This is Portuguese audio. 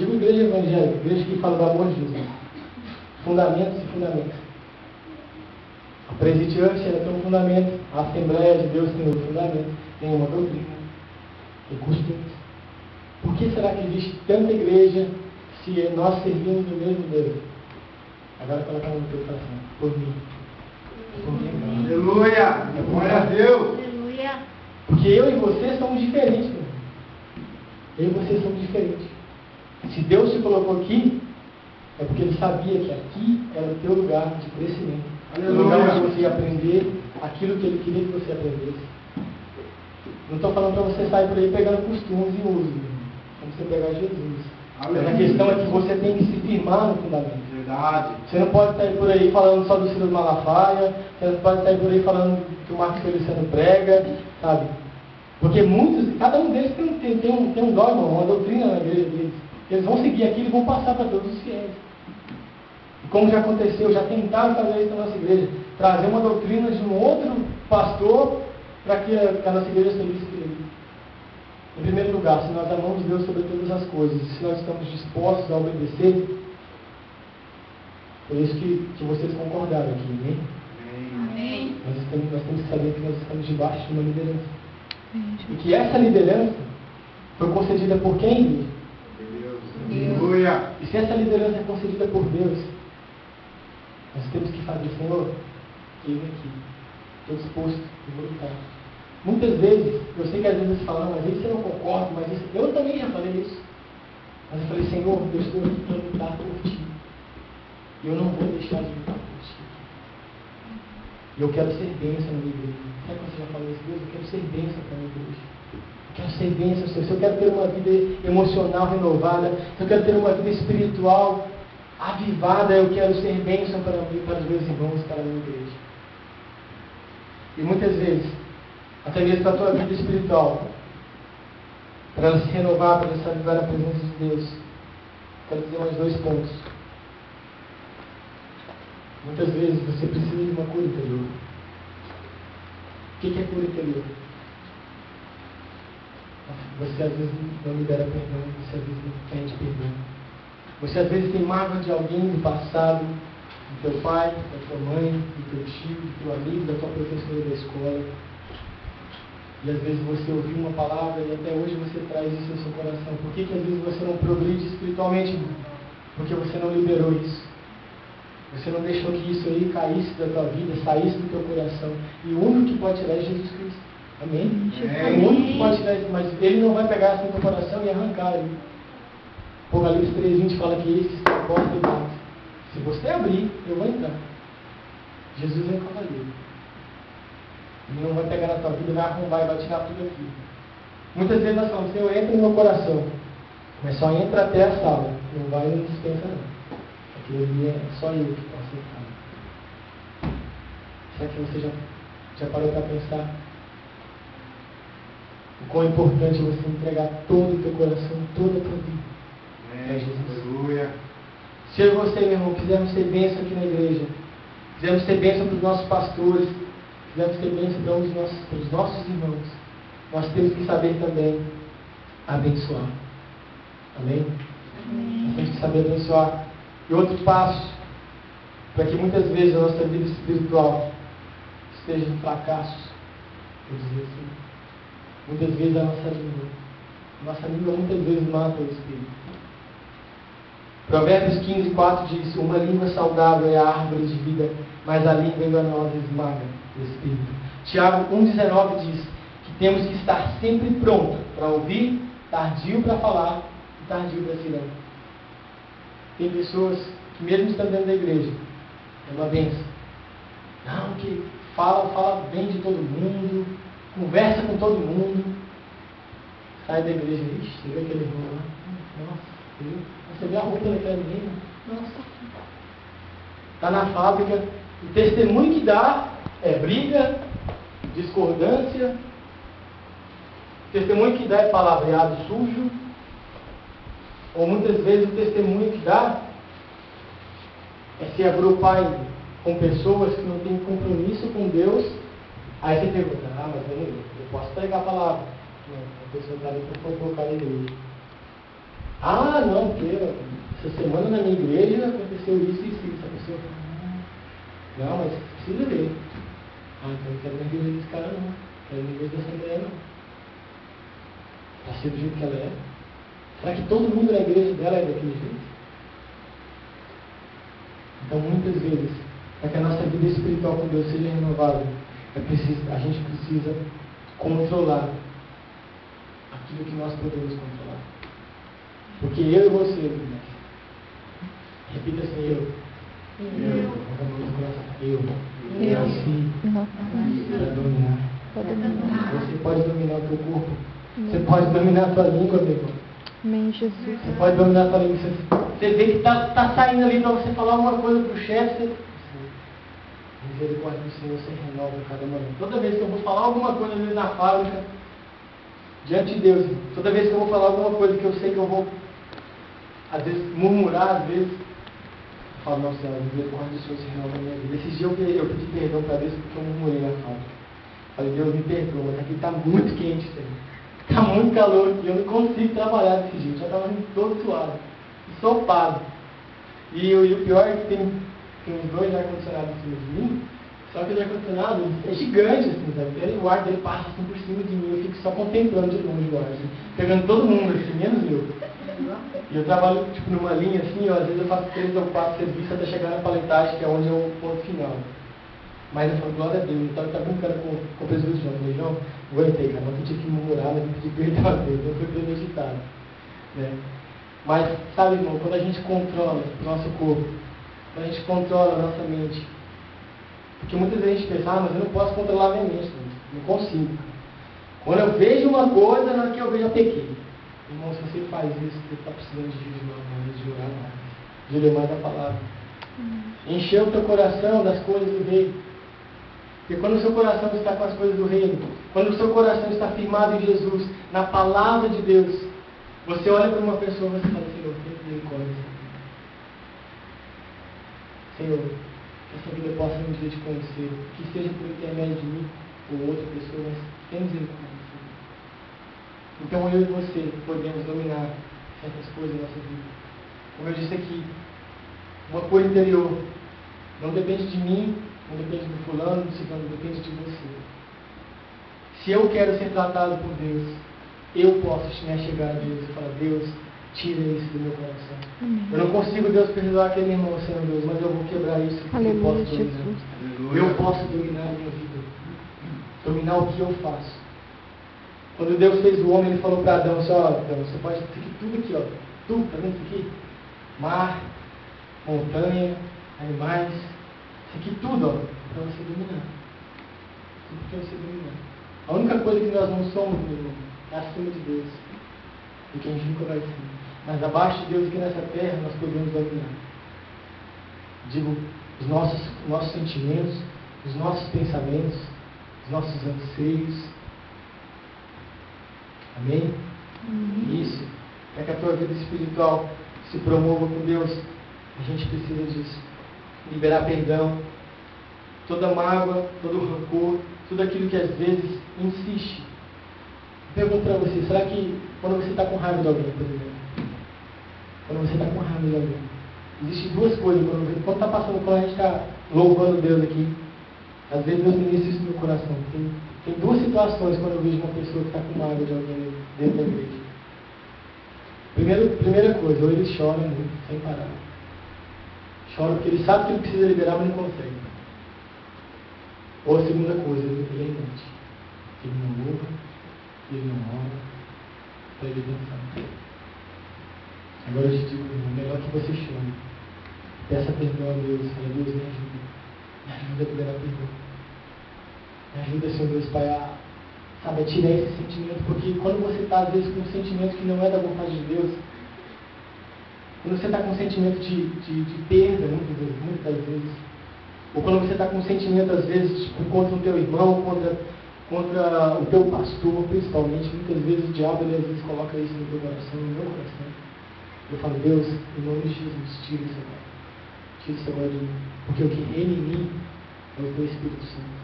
Digo igreja evangélica, igreja que fala do amor de Jesus. Fundamentos e fundamentos. A Praise Church, ela tem um fundamento. A Assembleia de Deus tem outro fundamento. Tem uma doutrina. Tem costumes. Por que será que existe tanta igreja se nós servimos do mesmo Deus? Agora colocar no teu coração. Por mim. Por mim. Aleluia! Glória a Deus! Aleluia. Porque eu e você somos diferentes, meu. Eu e você somos diferentes. Se Deus te colocou aqui, é porque Ele sabia que aqui era o teu lugar de crescimento. Aleluia. O lugar onde você ia aprender aquilo que Ele queria que você aprendesse. Não estou falando para você sair por aí pegando costumes e usos, como você pegar Jesus. Mas a questão é que você tem que se firmar no fundamento. Verdade. Você não pode sair por aí falando só do Silas Malafaia, você não pode sair por aí falando que o Marcos Feliciano prega, sabe? Porque muitos, cada um deles tem um dogma, uma doutrina na igreja deles. Eles vão seguir aquilo e vão passar para todos os fiéis. E como já aconteceu, já tentaram fazer isso na nossa igreja, trazer uma doutrina de um outro pastor para que a nossa igreja seguisse aquilo. Em primeiro lugar, se nós amamos Deus sobre todas as coisas, se nós estamos dispostos a obedecer, por isso que vocês concordaram aqui, amém? Amém. Nós temos que saber que nós estamos debaixo de uma liderança. E que essa liderança foi concedida por quem? Deus. Aleluia! E se essa liderança é concedida por Deus, nós temos que fazer, Senhor, eu aqui, estou disposto e voluntário. Muitas vezes, eu sei que às vezes você fala, não, mas isso eu não concordo, mas isso, eu também já falei isso. Mas eu falei, Senhor, eu estou aqui para lutar por Ti. E eu não vou deixar de lutar por Ti. E eu quero ser bênção na minha igreja. Sabe quando você já falou isso, Deus? Eu quero ser bênção para a minha igreja. Eu quero ser bênção, Senhor. Se eu quero ter uma vida emocional renovada, se eu quero ter uma vida espiritual avivada, eu quero ser bênção para mim, para os meus irmãos, para a minha igreja. E muitas vezes, até mesmo para a tua vida espiritual, para ela se renovar, para ela se avivar na presença de Deus, quero dizer mais 2 pontos. Muitas vezes você precisa de uma cura interior. O que é cura interior? Você às vezes não libera perdão, você às vezes não pede perdão. Você às vezes tem mágoa de alguém do passado, do teu pai, da tua mãe, do teu tio, do teu amigo, da tua professora da escola. E às vezes você ouviu uma palavra e até hoje você traz isso no seu coração. Por que às vezes você não progride espiritualmente? Porque você não liberou isso. Você não deixou que isso aí caísse da tua vida, saísse do teu coração. E o único que pode tirar é Jesus Cristo. Amém? É o único que pode tirar isso, mas Ele não vai pegar assim no teu coração e arrancar ele. Apocalipse 3:20 fala que esse está a porta e bate. Se você abrir, eu vou entrar. Jesus é o cavaleiro. Ele não vai pegar na tua vida, vai arrombar e vai tirar tudo aquilo. Muitas vezes nós falamos, Senhor, entra no meu coração. Mas só entra até a sala. Não vai e não dispensa não. Aquilo ali é só eu que posso entrar. Será que você já parou para pensar? O quão importante é você entregar todo o teu coração, toda a tua vida. É Jesus. Aleluia! Se eu e você, meu irmão, quisermos ser bênção aqui na igreja, quisermos ser bênção para os nossos pastores, quisermos ser bênção para os nossos irmãos, nós temos que saber também abençoar. Amém? Nós temos que saber abençoar. E outro passo, para que muitas vezes a nossa vida espiritual esteja em fracassos, vou dizer assim, muitas vezes a nossa língua muitas vezes mata o espírito. Provérbios 15:4 diz, uma língua saudável é a árvore de vida, mas a língua enganosa esmaga o espírito. Tiago 1:19 diz que temos que estar sempre pronto para ouvir, tardio para falar e tardio para se irar. Tem pessoas que mesmo estando dentro da igreja, é uma bênção. Não, que fala bem de todo mundo, conversa com todo mundo. Sai da igreja, ixi, você vê aquele irmão lá, nossa, você vê a roupa daquela menina, nossa. Está na fábrica, o testemunho que dá é briga, discordância, o testemunho que dá é palavreado sujo, ou muitas vezes o testemunho que dá é se agrupar com pessoas que não têm compromisso com Deus. Aí você pergunta, mas eu posso pregar a palavra. Não, a pessoa está ali para colocar a igreja. Ah, não, porque essa semana na minha igreja aconteceu isso e isso. A pessoa fala, não, mas precisa ver. Ah, então eu não quero na igreja desse cara não. Não quero na igreja dessa mulher não. Para ser do jeito que ela é. Será que todo mundo na igreja dela é daquele jeito? Então, muitas vezes, para que a nossa vida espiritual com Deus seja renovada, a gente precisa controlar aquilo que nós podemos controlar. Porque eu e você, irmãos, repita assim, eu. Eu nasci para dominar. Você pode dominar o teu corpo. Você pode dominar a tua língua, meu irmão. Amém, Jesus. Você pode dominar a tua língua. Você vê que está saindo ali para você falar alguma coisa para o chefe. Misericórdia do Senhor se renova cada manhã. Toda vez que eu vou falar alguma coisa, às vezes na fábrica, diante de Deus, toda vez que eu vou falar alguma coisa que eu sei que eu vou, às vezes, murmurar, às vezes, eu falo, nossa Senhora, misericórdia do Senhor se renova na minha vida. Esses dias eu pedi perdão para Deus porque eu murmurei na fábrica. Falei, Deus, me perdoa, mas aqui está muito quente, Senhor. Está muito calor aqui, eu não consigo trabalhar desse jeito. Já estava todo suado, ensopado. E o pior é que tem uns 2 ar-condicionados em cima de mim, só que o ar-condicionado é gigante, assim, sabe? O ar dele passa assim por cima de mim, eu fico só contemplando de longe o ar, assim, pegando todo mundo, assim, menos eu. E eu trabalho, tipo, numa linha, assim, às vezes eu faço 3 ou 4 serviços até chegar na paletagem, que é onde é o ponto final. Mas eu falo, glória a Deus, então ele tá brincando com o presidente João. Eu falei, João, aguentei, cara, não tinha que murmurar, mas eu pedi perdão a Deus, não foi premeditado. Né? Mas, sabe, irmão, quando a gente controla o nosso corpo, quando a gente controla a nossa mente, porque muitas vezes a gente pensa, mas eu não posso controlar a minha mente, não consigo. Quando eu vejo uma coisa, na hora que eu vejo, eu pequei. Irmão, se você faz isso, você está precisando de jejuar mais, de orar mais, de ler mais a palavra. Encher o teu coração das coisas do reino. Porque quando o seu coração está com as coisas do reino, quando o seu coração está firmado em Jesus, na palavra de Deus, você olha para uma pessoa e você fala, Senhor, tem misericórdia. Senhor, que essa vida possa um dia te conhecer, que seja por intermédio de mim ou outra pessoa, mas tem misericórdia. Então eu e você podemos dominar certas coisas da nossa vida. Como eu disse aqui, uma coisa interior não depende de mim, não depende do fulano, do ciclano, depende de você. Se eu quero ser tratado por Deus, eu posso me achegar a Deus e falar, Deus, tira isso do meu coração. Eu não consigo, Deus, perdoar aquele irmão, Senhor Deus, mas eu vou quebrar isso porque eu posso dominar. Eu posso dominar a minha vida. Dominar o que eu faço. Quando Deus fez o homem, Ele falou para Adão, assim, ó, Adão, você pode ter tudo aqui, ó. Tudo, tá vendo isso aqui? Mar, montanha, animais, isso aqui tudo, ó, para você dominar. Tudo para você dominar. A única coisa que nós não somos, meu irmão, é acima de Deus. E que a gente nunca vai ser. Mas abaixo de Deus aqui nessa terra, nós podemos dominar. Digo, os nossos sentimentos, os nossos pensamentos, os nossos anseios. Amém? Isso. Para que a tua vida espiritual se promova com Deus, a gente precisa disso. Liberar perdão, toda mágoa, todo rancor, tudo aquilo que às vezes insiste. Pergunto para você, será que quando você está com raiva de alguém, por exemplo, quando você está com raiva de alguém, existem 2 coisas, quando está passando, quando a gente está louvando Deus aqui, às vezes Deus ministra isso no meu coração. Tem 2 situações quando eu vejo uma pessoa que está com raiva de alguém dentro da igreja. Primeira coisa, ou ele chora muito, sem parar. Chora porque ele sabe que ele precisa liberar, mas não consegue. Ou a segunda coisa, ele é inútil. Ele não louva, ele não ora, para ele pensar. Agora eu te digo, melhor que você chore. Peça perdão a Deus, fala, Deus me ajuda. Me ajuda a liberar perdão. Me ajuda, Senhor Deus, Pai, a tirar esse sentimento, porque quando você está, às vezes, com um sentimento que não é da vontade de Deus, quando você está com um sentimento de perda, muitas das vezes, ou quando você está com um sentimento, às vezes, tipo, contra o teu irmão, contra o teu pastor, principalmente, muitas vezes o diabo, ele às vezes coloca isso no teu coração, no meu coração. Eu falo, Deus, em nome de Jesus, tira isso agora. Tira isso agora de mim. Porque o que reina em mim é o teu Espírito Santo.